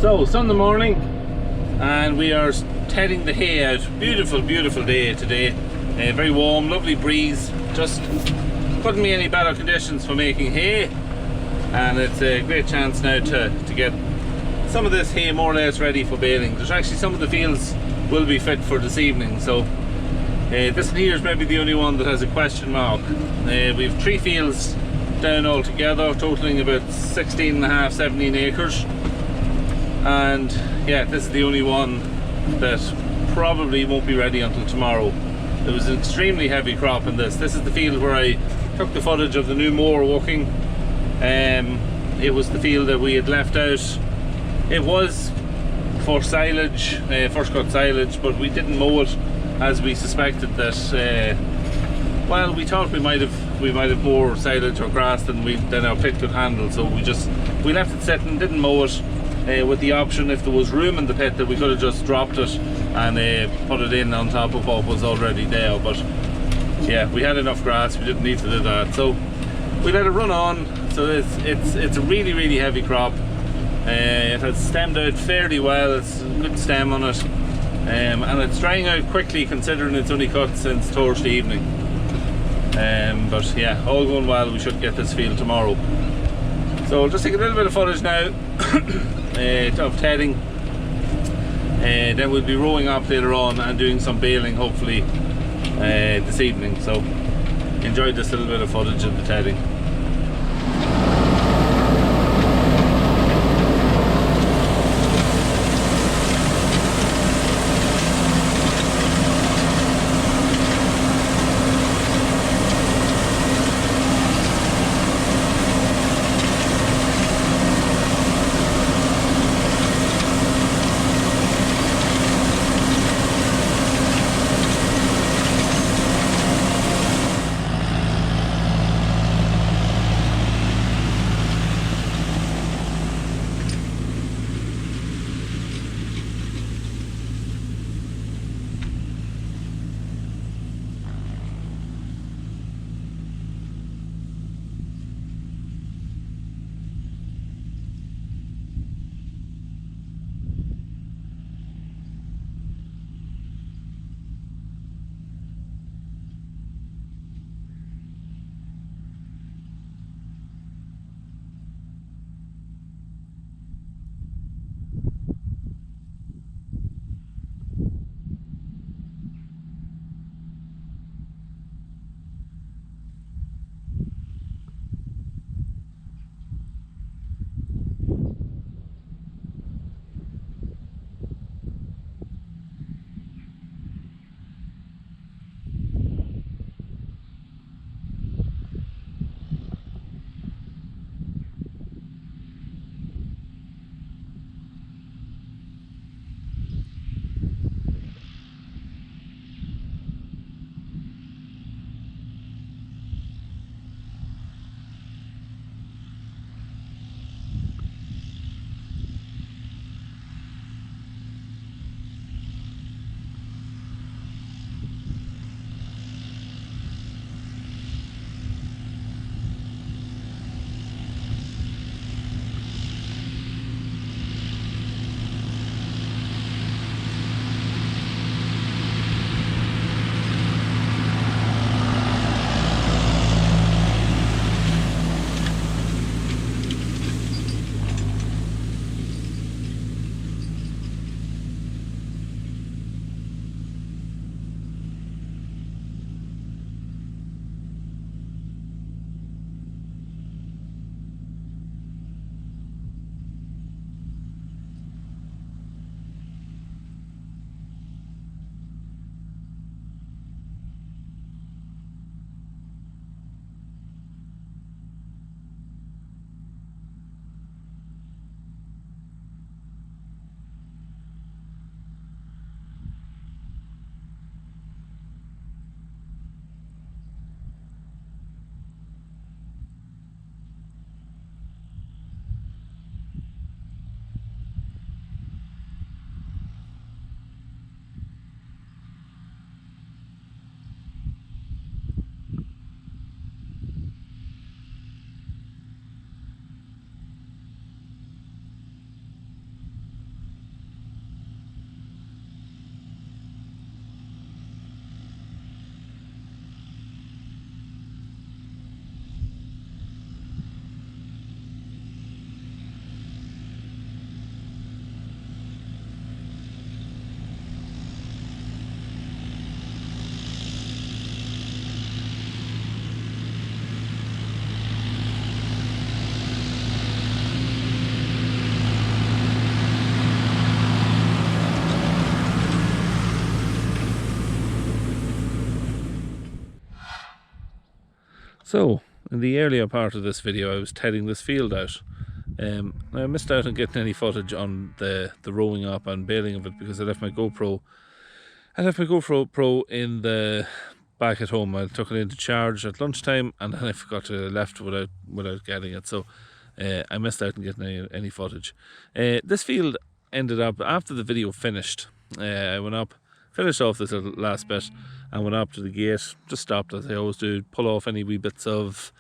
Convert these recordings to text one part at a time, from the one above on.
So, Sunday morning, and we are heading the hay out. Beautiful, beautiful day today. Very warm, lovely breeze. Just couldn't be any better conditions for making hay, and it's a great chance now to get some of this hay more or less ready for baling. There's actually some of the fields will be fit for this evening, so this one here is maybe the only one that has a question mark. We've 3 fields down altogether, totaling about 16 and a half, 17 acres. And yeah, this is the only one that probably won't be ready until tomorrow. There was an extremely heavy crop in this. This is the field where I took the footage of the new mower walking. It was the field that we had left out. It was for silage, first cut silage, but we didn't mow it as we suspected that. Well, we thought we might have more silage or grass than our pit could handle, so we left it sitting, didn't mow it. With the option, if there was room in the pit, that we could have just dropped it and put it in on top of what was already there. But yeah, we had enough grass, we didn't need to do that, so we let it run on. So it's a really, really heavy crop. It has stemmed out fairly well. It's a good stem on it, and it's drying out quickly considering it's only cut since Thursday evening. But yeah, all going well, we should get this field tomorrow. So I'll just take a little bit of footage now of tedding, then we'll be rowing up later on and doing some baling hopefully this evening. So enjoy this little bit of footage of the tedding. So, in the earlier part of this video, I was tedding this field out. I missed out on getting any footage on the rowing up and baling of it because I left my GoPro. I left my GoPro Pro in the back at home. I took it into charge at lunchtime, and then I forgot to left without getting it. So I missed out on getting any footage. This field ended up after the video finished. I went up, finished off this little last bit, and went up to the gate. Just stopped as I always do, pull off any wee bits of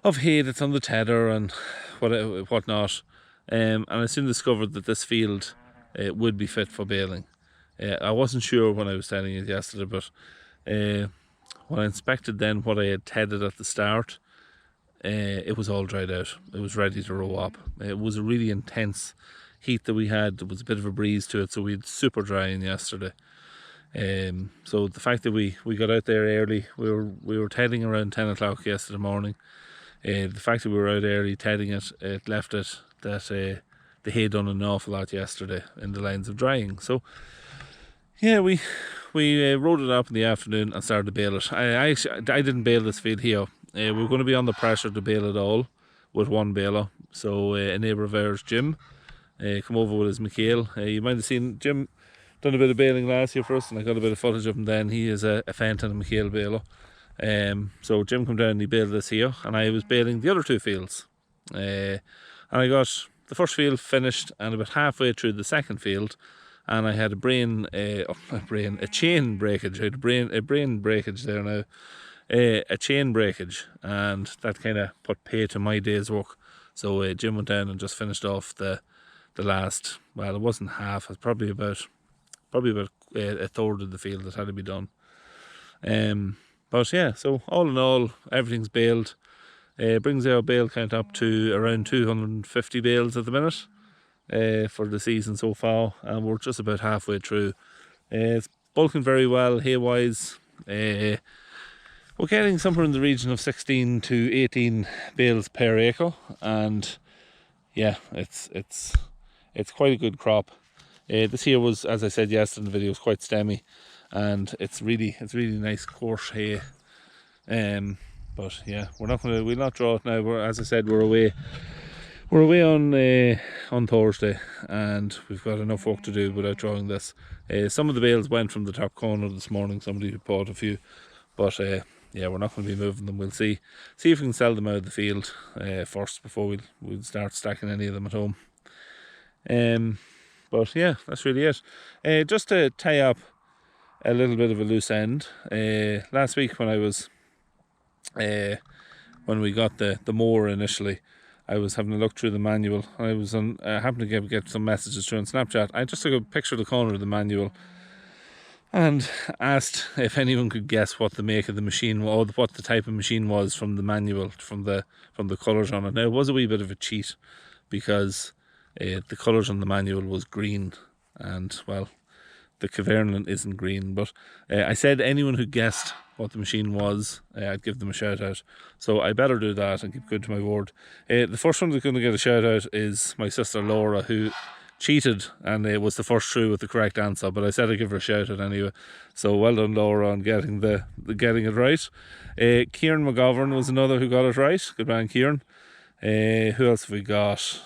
hay that's on the tether and whatnot. And I soon discovered that this field would be fit for baling. I wasn't sure when I was telling it yesterday, but when I inspected then what I had tedded at the start, it was all dried out. It was ready to row up. It was a really intense heat that we had. There was a bit of a breeze to it, so we had super drying yesterday. So the fact that we got out there early, we were tedding around 10 o'clock yesterday morning. The fact that we were out early tedding it left it that the hay done an awful lot yesterday in the lines of drying. So yeah, we rode it up in the afternoon and started to bale it. I didn't bale this field here. We were going to be on the pressure to bale it all with one baler. So a neighbour of ours, Jim, come over with his Michael. You might have seen Jim done a bit of baling last year for us, and I got a bit of footage of him then. He is a Fenton and Michael baler. So Jim come down and he baled this here, and I was baling the other two fields. And I got the first field finished, and about halfway through the second field, and I had a chain breakage. I had a brain breakage there now. A chain breakage, and that kind of put pay to my day's work. So Jim went down and just finished off the last, well, it wasn't half, it's probably about a third of the field that had to be done. But yeah, so all in all, everything's baled. Brings our bale count up to around 250 bales at the minute for the season so far, and we're just about halfway through. It's bulking very well hay-wise. We're getting somewhere in the region of 16 to 18 bales per acre, and yeah, it's quite a good crop. This here was, as I said yesterday in the video, was quite stemmy, and it's really nice coarse hay. But yeah, we'll not draw it now. As I said, we're away on Thursday, and we've got enough work to do without drawing this. Some of the bales went from the top corner this morning. Somebody bought a few, but yeah, we're not going to be moving them. We'll see if we can sell them out of the field first before we'll start stacking any of them at home. But yeah, that's really it. Just to tie up a little bit of a loose end, last week when we got the mower initially, I was having a look through the manual. I was happened to get some messages through on Snapchat. I just took a picture of the corner of the manual and asked if anyone could guess what the make of the machine or what the type of machine was from the manual, from the colours on it. Now, it was a wee bit of a cheat because the colours on the manual was green, and well, the Cavernan isn't green, but I said anyone who guessed what the machine was, I'd give them a shout out. So I better do that and keep good to my word. The first one that's going to get a shout out is my sister Laura, who cheated and was the first through with the correct answer, but I said I'd give her a shout out anyway. So well done, Laura, on getting it right. Kieran McGovern was another who got it right. Good man, Kieran. Who else have we got?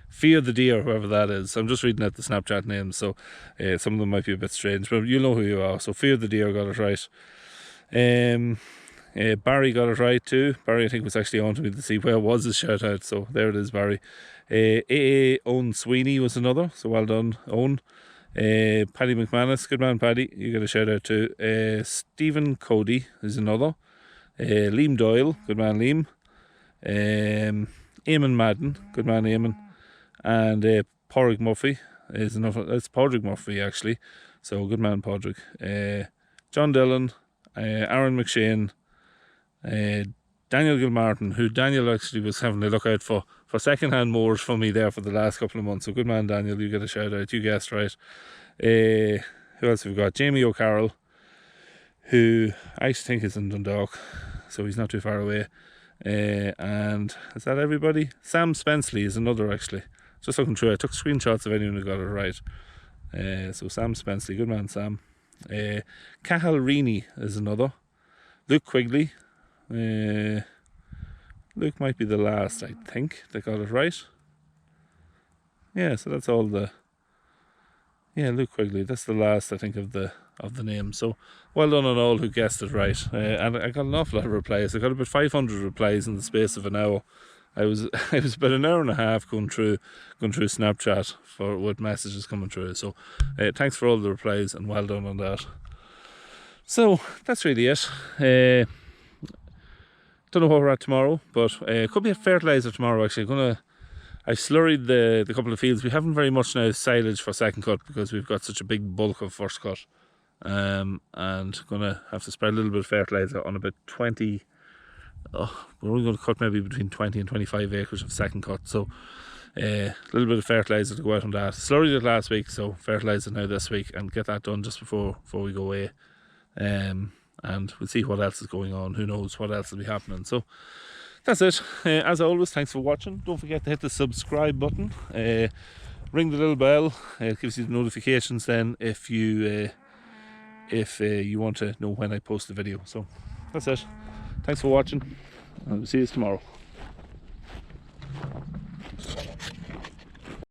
Fear the Deer, whoever that is. I'm just reading out the Snapchat names, so some of them might be a bit strange, but you'll know who you are. So Fear the Deer got it right. Barry got it right too. Barry, I think, was actually on to me to see where was his shout out, so there it is, Barry. Owen Sweeney was another, so well done, Owen. Paddy McManus, good man, Paddy, you get a shout out too. Stephen Cody is another. Liam Doyle, good man, Liam. Eamon Madden, good man, Eamon. And Padraig Murphy is another. That's Padraig Murphy actually, so good man, Padraig. John Dillon, Aaron McShane, Daniel Gilmartin, who Daniel actually was having a look out for second-hand mowers for me there for the last couple of months. So good man, Daniel, you get a shout out. You guessed right. Who else have we got? Jamie O'Carroll, who I think is in Dundalk, so he's not too far away. And is that everybody? Sam Spenceley is another actually. Just looking through, I took screenshots of anyone who got it right. So Sam Spenceley, good man, Sam. Cathal Reaney is another. Luke Quigley, Luke might be the last, I think. They got it right. Yeah, so that's all the... Yeah, Luke Quigley. That's the last, I think, of the name. So, well done on all who guessed it right. And I got an awful lot of replies. I got about 500 replies in the space of an hour. I was about an hour and a half going through Snapchat with messages coming through. So, thanks for all the replies and well done on that. So that's really it. Don't know where we're at tomorrow, but could be a fertiliser tomorrow. Actually, I slurried the couple of fields. We haven't very much now silage for second cut because we've got such a big bulk of first cut. And gonna have to spread a little bit of fertiliser on about 20. Oh, we're only going to cut maybe between 20 and 25 acres of second cut. So a little bit of fertiliser to go out on that. Slurried it last week, so fertiliser now this week and get that done just before we go away. And we'll see what else is going on. Who knows what else will be happening. So that's it. As always, thanks for watching. Don't forget to hit the subscribe button. Ring the little bell. It gives you the notifications then if you want to know when I post the video. So that's it. Thanks for watching. I'll see you tomorrow.